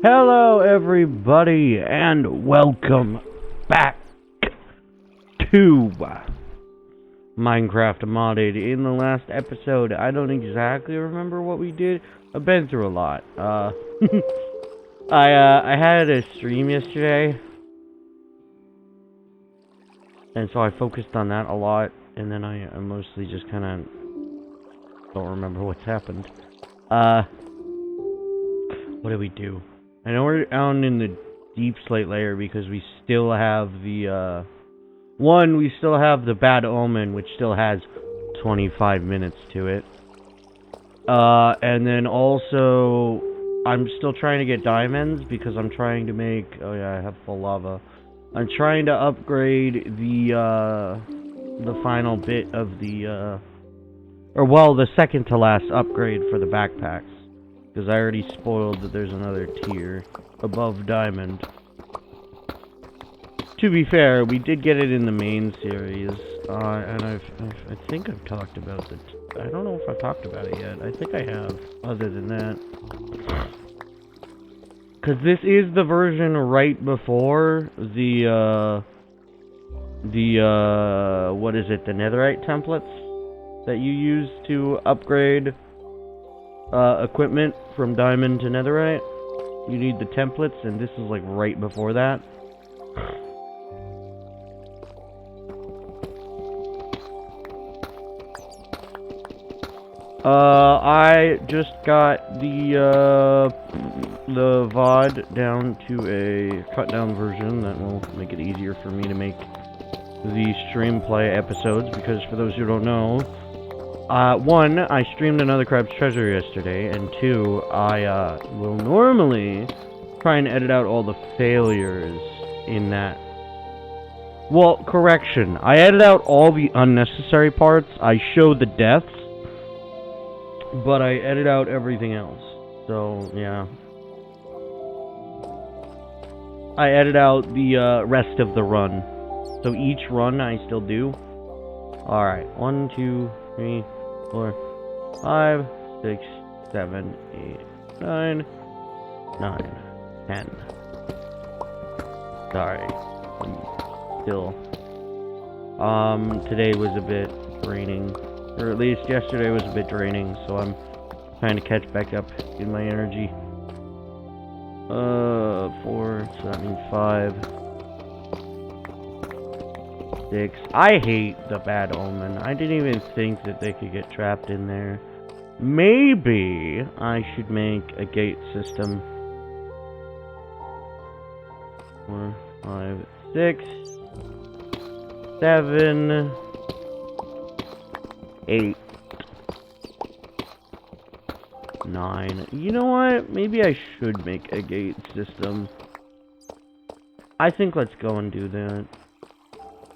Hello, everybody, and welcome back to Minecraft Modded. In the last episode, I don't exactly remember what we did. I've been through a lot. I had a stream yesterday, and so I focused on that a lot, and then I mostly just kind of don't remember what's happened. What did we do? I know we're down in the deep slate layer because we still have the, we still have the Bad Omen, which still has 25 minutes to it. And then also, I'm still trying to get diamonds because I'm trying to make, oh yeah, I have full lava. I'm trying to upgrade the final bit of the, the second to last upgrade for the backpacks. Because I already spoiled that there's another tier above diamond. To be fair, we did get it in the main series, and I think I've talked about it. I don't know if I've talked about it yet. I think I have, other than that. Because this is the version right before the what is it, the netherite templates that you use to upgrade equipment from diamond to netherite. You need the templates, and this is like right before that. I just got the VOD down to a cut down version that will make it easier for me to make the stream play episodes, because for those who don't know, one, I streamed Another Crab's Treasure yesterday, and two, I will normally try and edit out all the failures in that. Well, correction, I edit out all the unnecessary parts. I show the deaths, but I edit out everything else. So, yeah. I edit out the rest of the run. So each run I still do. Alright, 1, 2, 3, 4, 5, 6, 7, 8, 9, 10. Sorry. Still. Today was a bit draining. Or at least yesterday was a bit draining, so I'm trying to catch back up in my energy. 4, so that means 5. 6. I hate the Bad Omen. I didn't even think that they could get trapped in there. Maybe I should make a gate system. 4, 5, 6, 7, 8, 9. You know what? Maybe I should make a gate system. I think let's go and do that.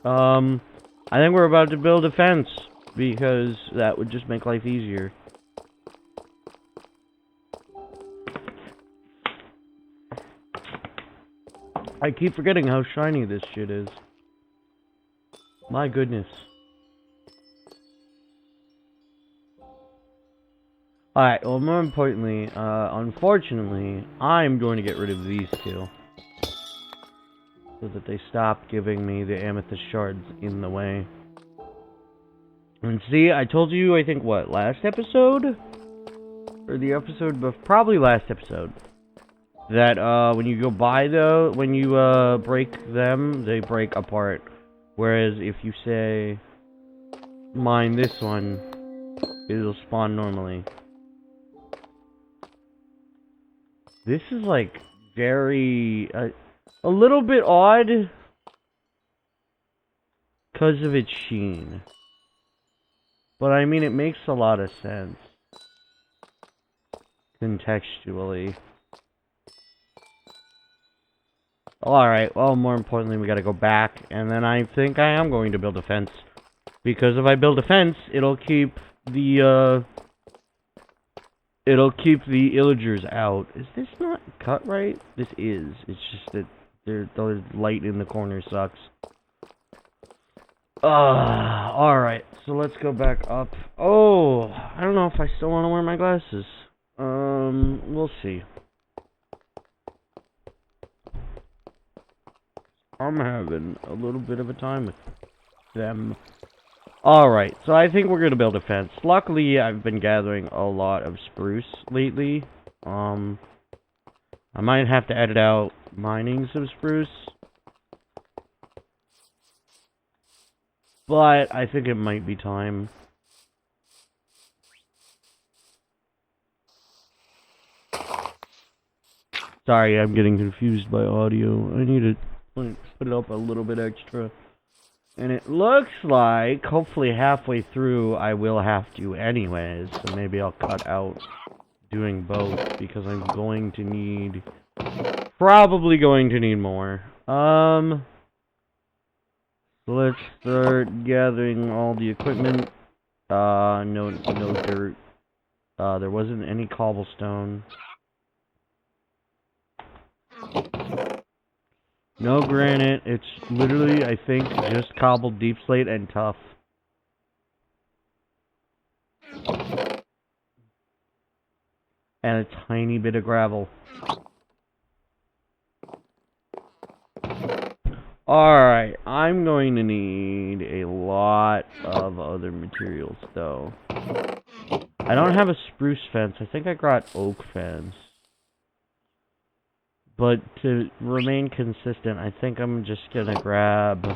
I think we're about to build a fence, because that would just make life easier. I keep forgetting how shiny this shit is. My goodness. Alright, well, more importantly, unfortunately, I'm going to get rid of these two, so that they stop giving me the amethyst shards in the way. And see, I told you, I think, what, last episode? Or the episode before? Probably last episode. That, when you go by, though, when you, break them, they break apart. Whereas, if you say, mine this one, it'll spawn normally. This is, like, very, a little bit odd, because of its sheen. But, I mean, it makes a lot of sense. Contextually. Alright, well, more importantly, we gotta go back, and then I think I am going to build a fence. Because if I build a fence, it'll keep the, illagers out. Is this not cut right? This is. It's just that the light in the corner sucks. Alright, so let's go back up. Oh, I don't know if I still want to wear my glasses. We'll see. I'm having a little bit of a time with them. Alright, so I think we're gonna build a fence. Luckily, I've been gathering a lot of spruce lately. I might have to edit out mining some spruce. But I think it might be time. Sorry, I'm getting confused by audio. I need to put it up a little bit extra. And it looks like, hopefully halfway through, I will have to anyways. So maybe I'll cut out doing both, because I'm going to need... Probably going to need more. So let's start gathering all the equipment. No dirt. There wasn't any cobblestone. No granite. It's literally, I think, just cobbled deep slate and tough. And a tiny bit of gravel. Alright, I'm going to need a lot of other materials, though. I don't have a spruce fence. I think I got oak fence. But to remain consistent, I think I'm just gonna grab...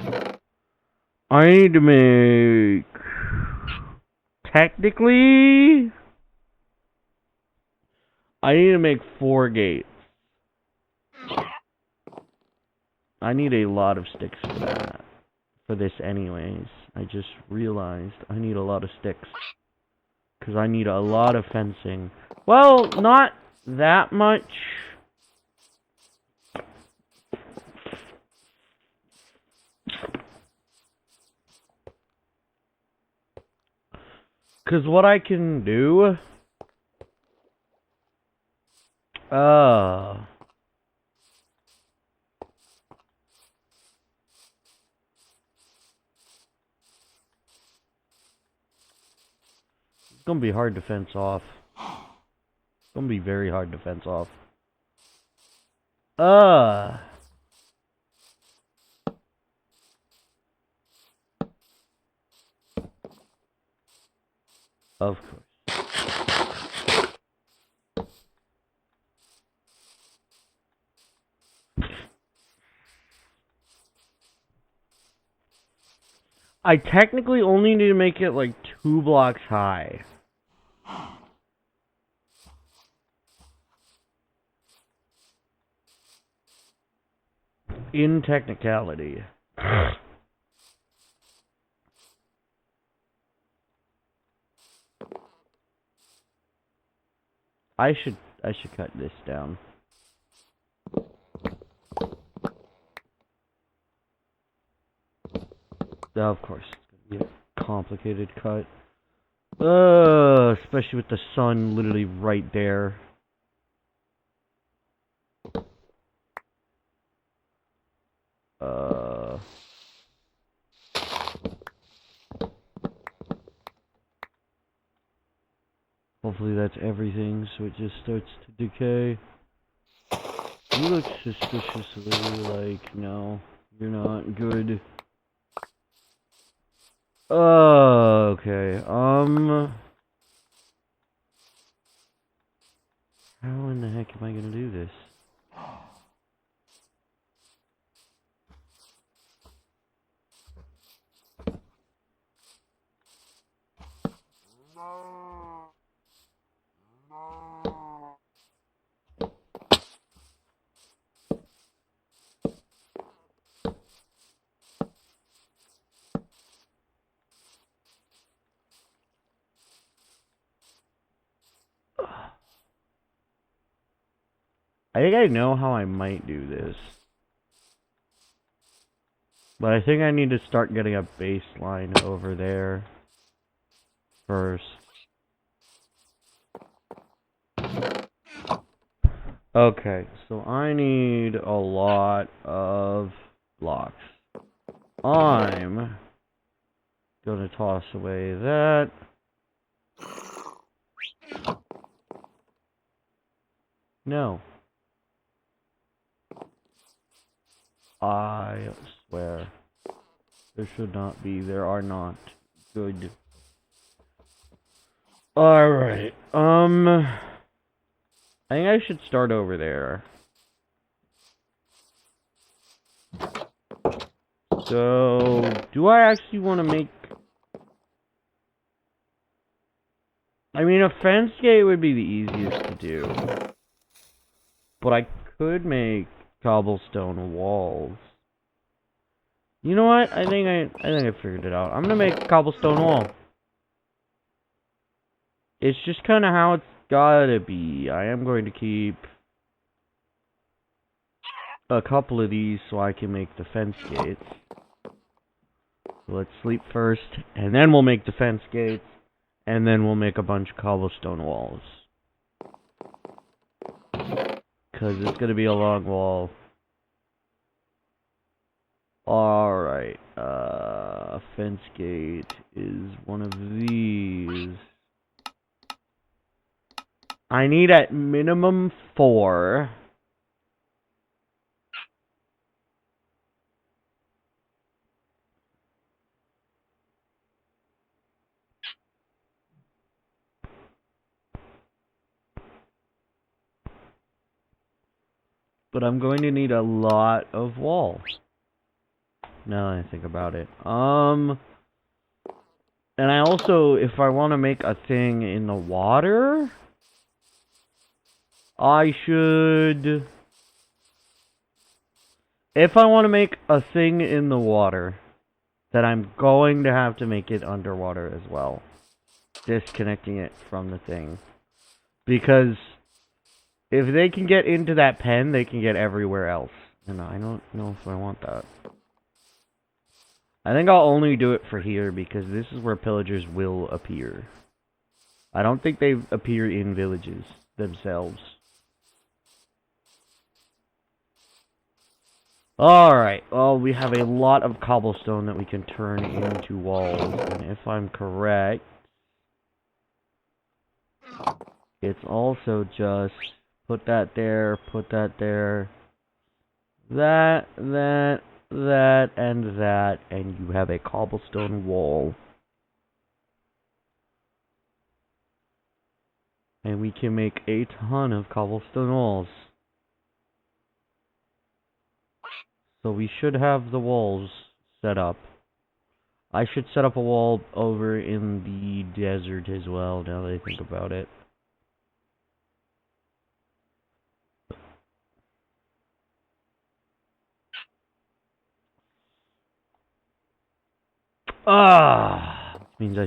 I need to make... Technically... I need to make 4 gates. I need a lot of sticks for that. For this anyways. I just realized I need a lot of sticks. Because I need a lot of fencing. Well, not that much. Because what I can do... It's gonna be hard to fence off. It's gonna be very hard to fence off. Of course. I technically only need to make it like 2 blocks high. In technicality. I should cut this down. Of course, it's gonna be a complicated cut. Especially with the sun literally right there. Hopefully that's everything, so it just starts to decay. You look suspiciously like, no, you're not good. Okay, how in the heck am I gonna do this? I think I know how I might do this. But I think I need to start getting a baseline over there first. Okay, so I need a lot of blocks. I'm gonna toss away that. No. I swear. There should not be. There are not. Good. Alright. I think I should start over there. So, do I actually want to make... I mean, a fence gate would be the easiest to do. But I could make cobblestone walls. You know what? I think I figured it out. I'm gonna make a cobblestone wall. It's just kind of how it's gotta be. I am going to keep a couple of these so I can make the fence gates. Let's sleep first, and then we'll make the fence gates, and then we'll make a bunch of cobblestone walls. Because it's gonna be a long wall. Alright, fence gate is one of these. I need at minimum 4. But I'm going to need a lot of walls. Now that I think about it. And I also, if I want to make a thing in the water, I should... If I want to make a thing in the water, then I'm going to have to make it underwater as well. Disconnecting it from the thing. Because if they can get into that pen, they can get everywhere else. And I don't know if I want that. I think I'll only do it for here because this is where pillagers will appear. I don't think they appear in villages themselves. Alright, well, we have a lot of cobblestone that we can turn into walls. And if I'm correct, it's also just put that there, that, and you have a cobblestone wall. And we can make a ton of cobblestone walls. So we should have the walls set up. I should set up a wall over in the desert as well, now that I think about it. Means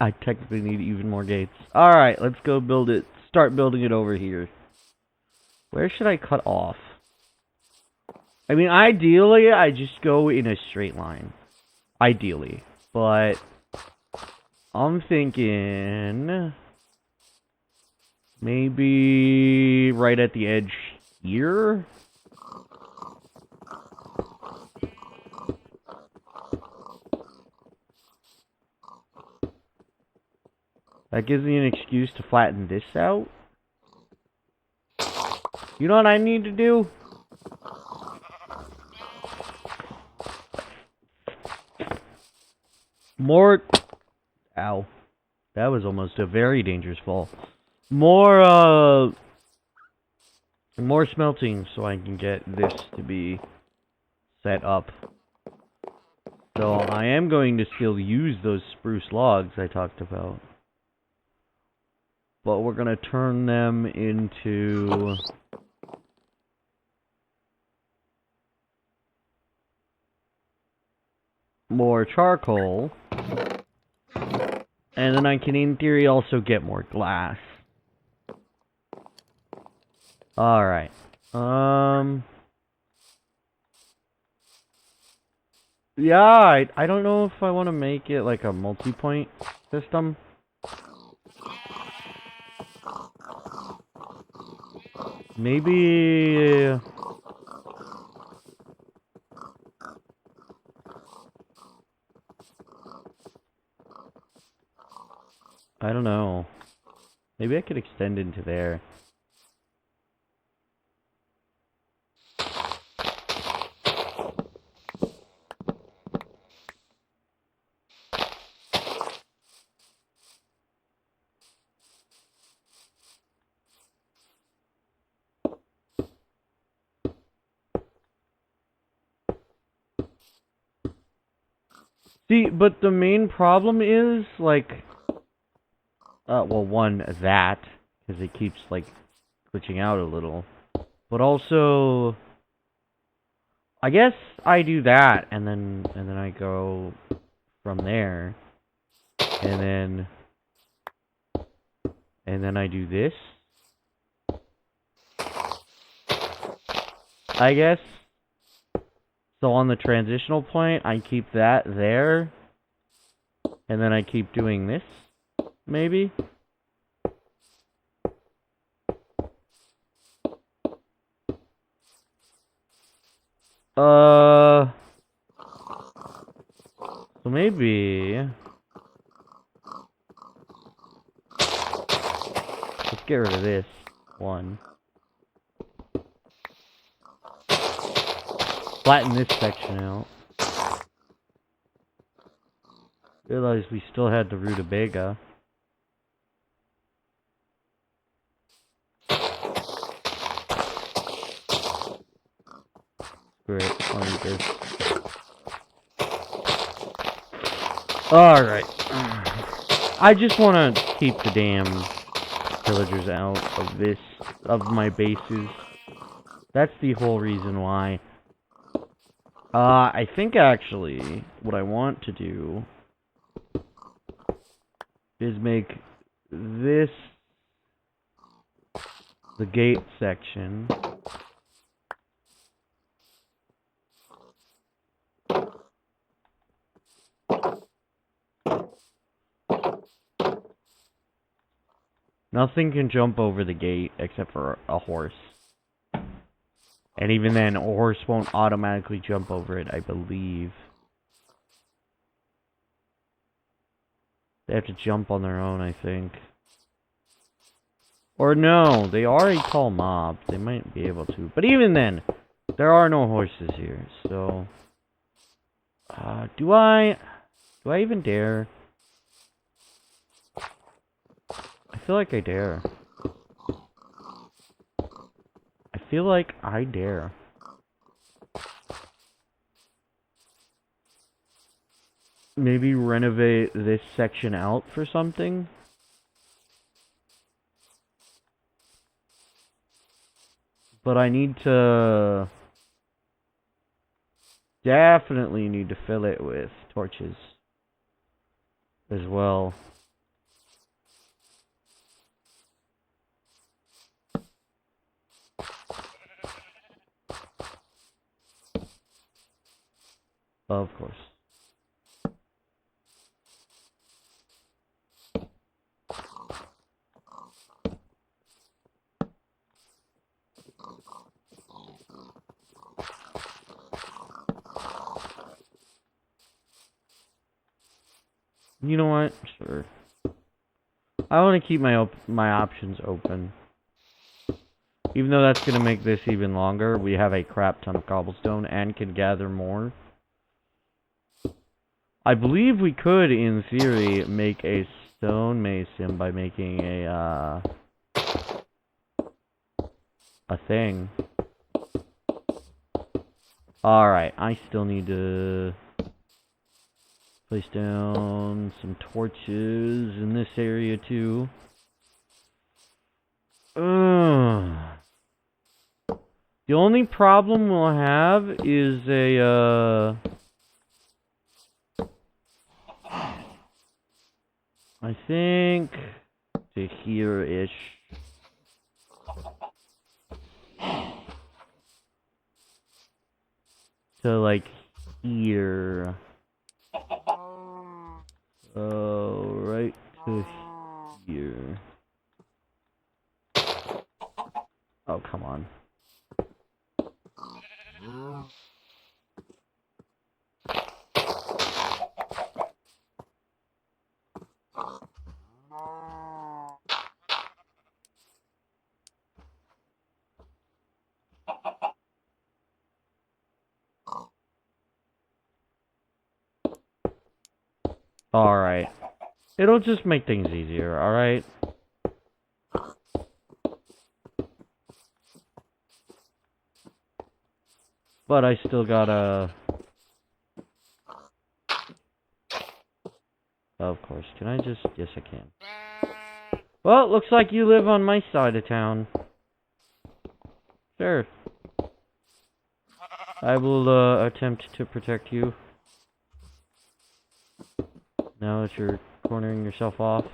I technically need even more gates. Alright, let's go build it. Start building it over here. Where should I cut off? I mean, ideally, I just go in a straight line. Ideally. But I'm thinking maybe right at the edge here? That gives me an excuse to flatten this out. You know what I need to do? More... Ow. That was almost a very dangerous fall. More smelting so I can get this to be set up. So I am going to still use those spruce logs I talked about. But we're going to turn them into... more charcoal. And then I can, in theory, also get more glass. Alright. Yeah, I don't know if I want to make it like a multi-point system. Maybe... I don't know. Maybe I could extend into there. See, but the main problem is, like, well, one, that, because it keeps, like, glitching out a little. But also, I guess I do that, and then I go from there, and then I do this, I guess. So on the transitional point, I keep that there, and then I keep doing this, maybe? So maybe... Let's get rid of this one. Flatten this section out. Realized we still had the rutabaga. Great, I'll eat this. Alright. I just want to keep the damn villagers out of this, of my bases. That's the whole reason why. I think actually, what I want to do is make this the gate section. Nothing can jump over the gate except for a horse. And even then, a horse won't automatically jump over it, I believe. They have to jump on their own, I think. Or no, they are a tall mob. They might be able to. But even then, there are no horses here, so... do I even dare? I feel like I dare. I feel like I dare. Maybe renovate this section out for something? But I need to... Definitely need to fill it with torches. As well. Of course. You know what? Sure. I want to keep my options open. Even though that's going to make this even longer, we have a crap ton of cobblestone and can gather more. I believe we could, in theory, make a stonemason by making a thing. Alright, I still need to place down some torches in this area too. The only problem we'll have is a, I think to here-ish. To like here. Oh, right to here. Oh, come on. Alright. It'll just make things easier, alright? But I still gotta... Of course. Can I just... Yes, I can. Well, looks like you live on my side of town. Sure. I will, attempt to protect you. Now that you're cornering yourself off.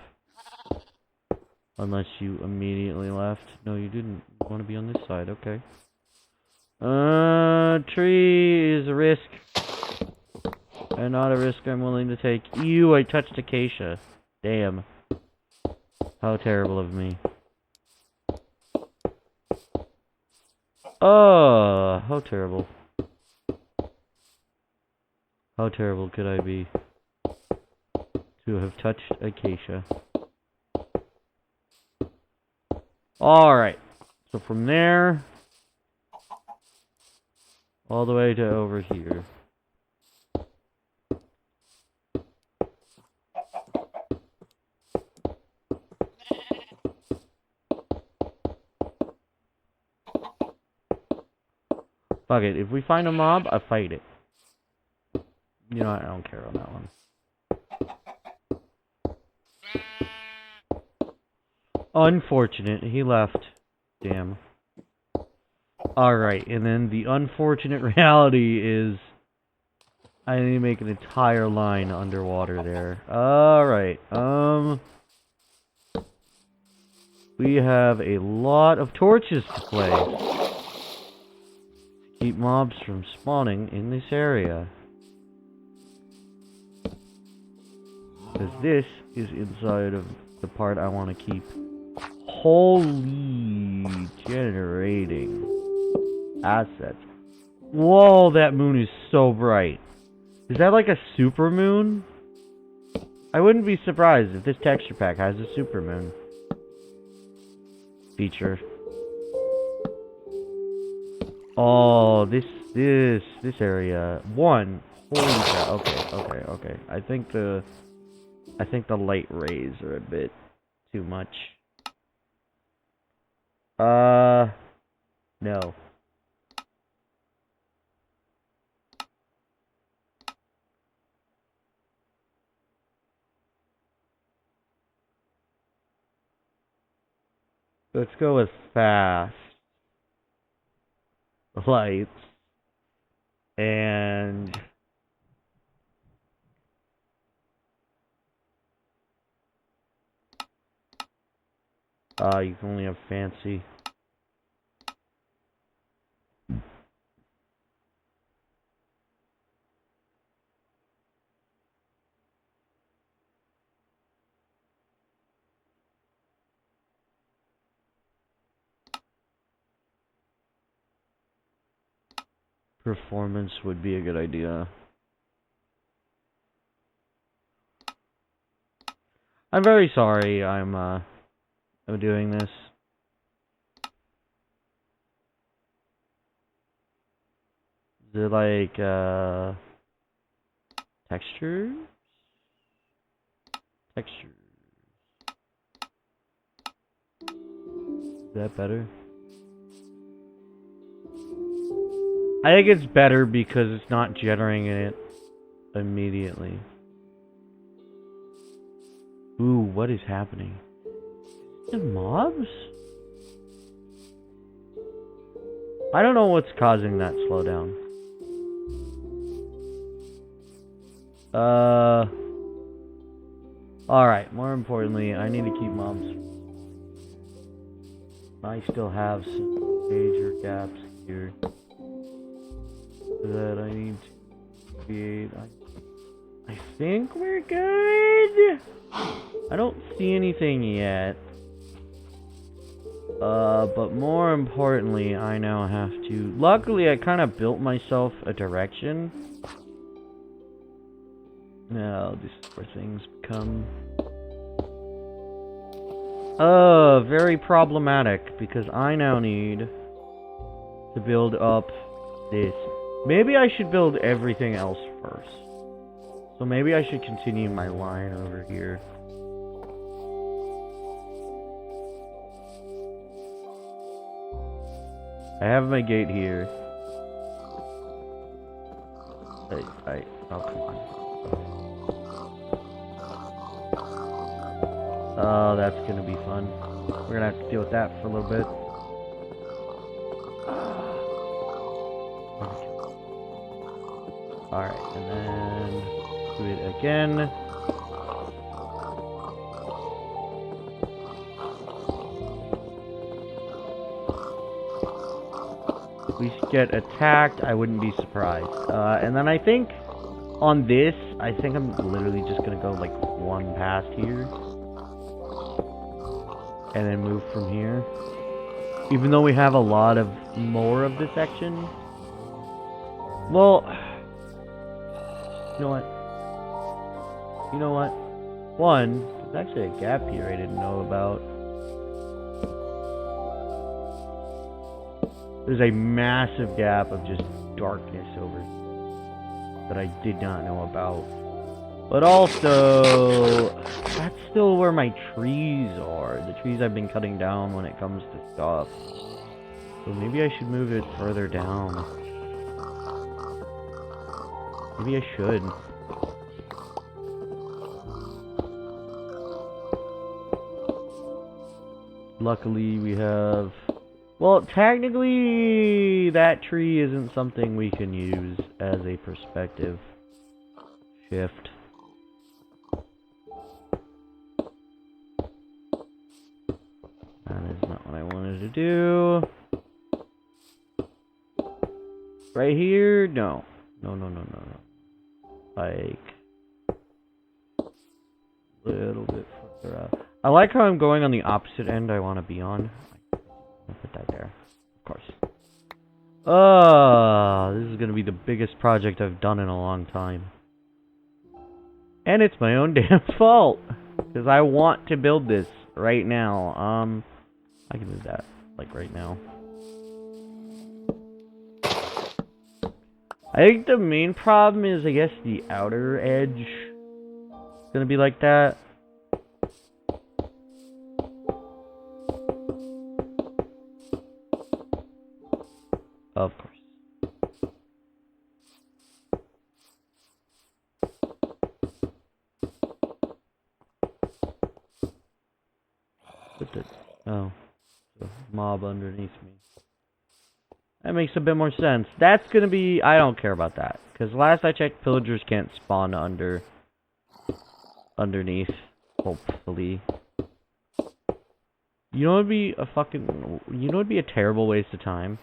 Unless you immediately left. No, you didn't. You want to be on this side. Okay. Tree is a risk. And not a risk I'm willing to take. Ew, I touched acacia. Damn. How terrible of me. Oh, how terrible. How terrible could I be to have touched acacia? Alright. So from there, all the way to over here. Fuck it. If we find a mob, I fight it. You know, I don't care on that one. Unfortunate. He left. Damn. Alright, and then the unfortunate reality is I need to make an entire line underwater there. Alright, we have a lot of torches to play. Keep mobs from spawning in this area. Because this is inside of the part I want to keep. Holy generating assets. Whoa, that moon is so bright. Is that like a super moon? I wouldn't be surprised if this texture pack has a super moon feature. Oh, this area. Holy crap. Okay. I think the light rays are a bit too much. No. Let's go with fast lights and you can only have fancy. Performance would be a good idea. I'm very sorry I'm doing this. Is it like textures? Textures. Is that better? I think it's better because it's not generating it immediately. Ooh, what is happening? The mobs? I don't know what's causing that slowdown. Alright, more importantly, I need to keep mobs. I still have some major gaps here that I need to create. I think we're good. I don't see anything yet. But more importantly, I now have to... Luckily, I kind of built myself a direction. Now, this is where things become... very problematic, because I now need to build up this. Maybe I should build everything else first. So maybe I should continue my line over here. I have my gate here. Oh, come on. Oh, that's gonna be fun. We're gonna have to deal with that for a little bit. Alright, and then do it again. If we get attacked, I wouldn't be surprised. And then I think on this, I think I'm literally just gonna go like one past here. And then move from here. Even though we have a lot of more of this section. Well, you know what? You know what? One, there's actually a gap here I didn't know about. There's a massive gap of just darkness over that I did not know about. But also, that's still where my trees are. The trees I've been cutting down when it comes to stuff. So maybe I should move it further down. Maybe I should. Luckily, we have... Well, technically, that tree isn't something we can use as a perspective shift. That is not what I wanted to do. Right here? No. No. Like... a little bit further out. I like how I'm going on the opposite end I want to be on. I'll put that there. Of course. This is going to be the biggest project I've done in a long time. And it's my own damn fault. Because I want to build this right now. I can do that. Like right now. I think the main problem is, I guess, the outer edge. It's going to be like that. Of course. Oh. The mob underneath me. That makes a bit more sense. That's gonna be... I don't care about that. Because last I checked, pillagers can't spawn underneath. Hopefully. You know what would be a fucking... You know what would be a terrible waste of time?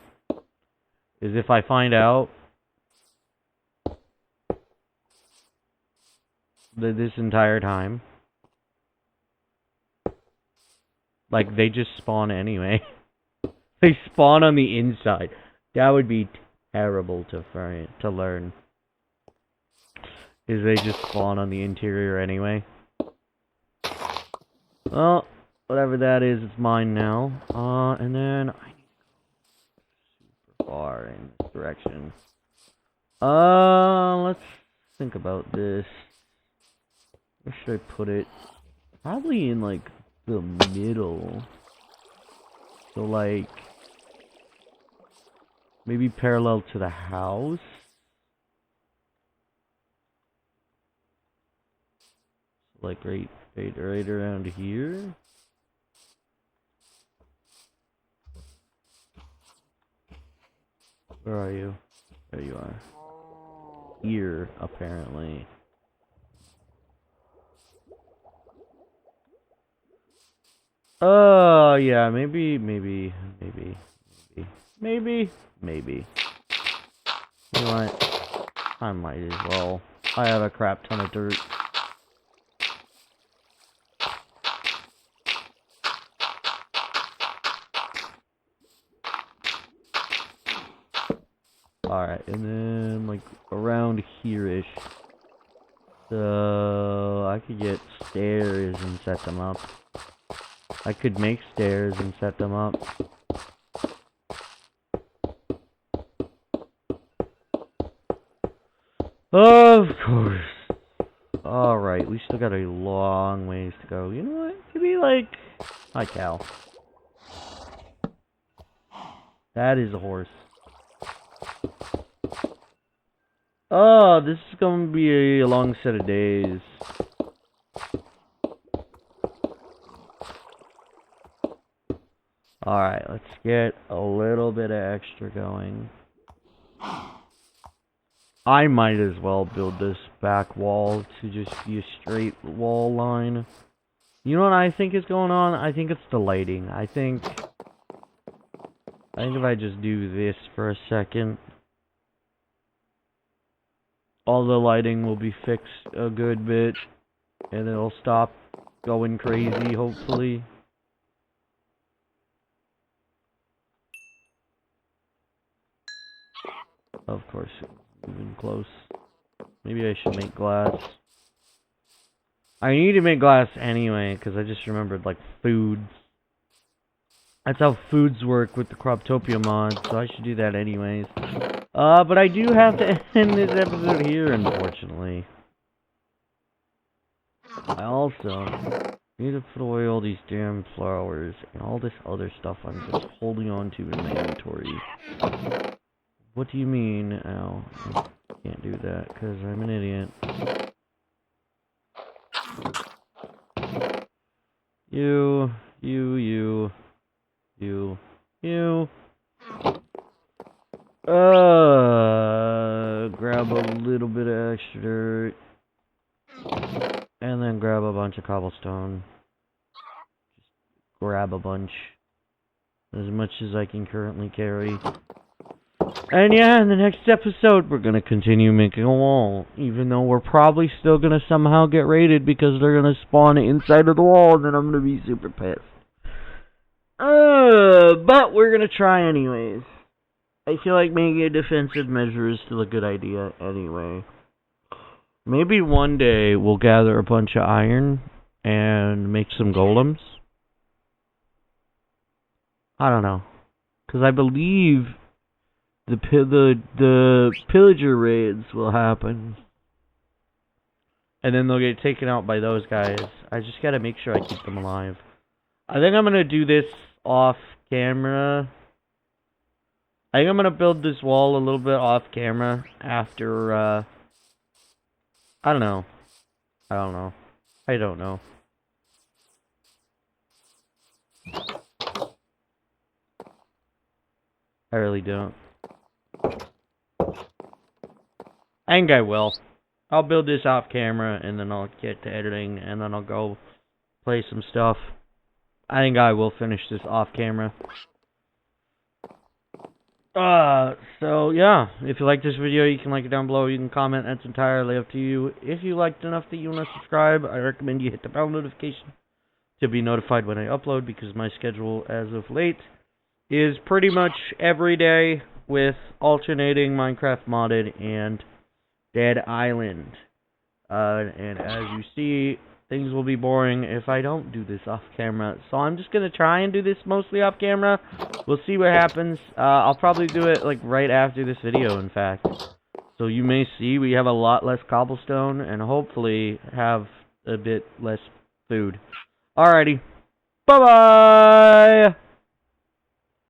Is if I find out that this entire time, like, they just spawn anyway. They spawn on the inside. That would be terrible to learn. Is they just spawn on the interior anyway. Well, whatever that is, it's mine now. And then I need to go super far in this direction. Let's think about this. Where should I put it? Probably in, like, the middle. So, like, maybe parallel to the house? Like, right around here? Where are you? There you are. Here, apparently. Yeah, maybe. You know what? I might as well. I have a crap ton of dirt. Alright, and then, like, around here-ish. So, I could get stairs and set them up. I could make stairs and set them up. Of course. Alright, we still got a long ways to go. You know what? Maybe, like... Hi, cow. That is a horse. Oh, this is going to be a long set of days. Alright, let's get a little bit of extra going. I might as well build this back wall to just be a straight wall line. You know what I think is going on? I think it's the lighting. I think if I just do this for a second, all the lighting will be fixed a good bit, and it'll stop going crazy, hopefully. Of course, even close. Maybe I should make glass. I need to make glass anyway, because I just remembered, like, foods. That's how foods work with the Croptopia mod, so I should do that anyways. But I do have to end this episode here, unfortunately. I also need to put away all these damn flowers and all this other stuff I'm just holding on to in my inventory. What do you mean? Ow. I can't do that, because I'm an idiot. You. Grab a little bit of extra dirt. And then grab a bunch of cobblestone. Just grab a bunch. As much as I can currently carry. And yeah, in the next episode, we're gonna continue making a wall. Even though we're probably still gonna somehow get raided because they're gonna spawn inside of the wall, and then I'm gonna be super pissed. But we're gonna try anyways. I feel like making a defensive measure is still a good idea anyway. Maybe one day we'll gather a bunch of iron and make some golems. I don't know. Because I believe the pillager raids will happen. And then they'll get taken out by those guys. I just gotta make sure I keep them alive. I think I'm gonna do this off camera. I think I'm gonna build this wall a little bit off camera after, I don't know. I don't know. I really don't. I think I will. I'll build this off camera, and then I'll get to editing, and then I'll go play some stuff. I think I will finish this off camera. So yeah, if you like this video, you can like it down below, you can comment, that's entirely up to you. If you liked enough that you want to subscribe, I recommend you hit the bell notification to be notified when I upload, because my schedule as of late is pretty much every day with alternating Minecraft Modded and Dead Island. And as you see, things will be boring if I don't do this off camera. So I'm just gonna try and do this mostly off camera. We'll see what happens. I'll probably do it like right after this video, in fact. So you may see we have a lot less cobblestone and hopefully have a bit less food. Alrighty. Bye-bye!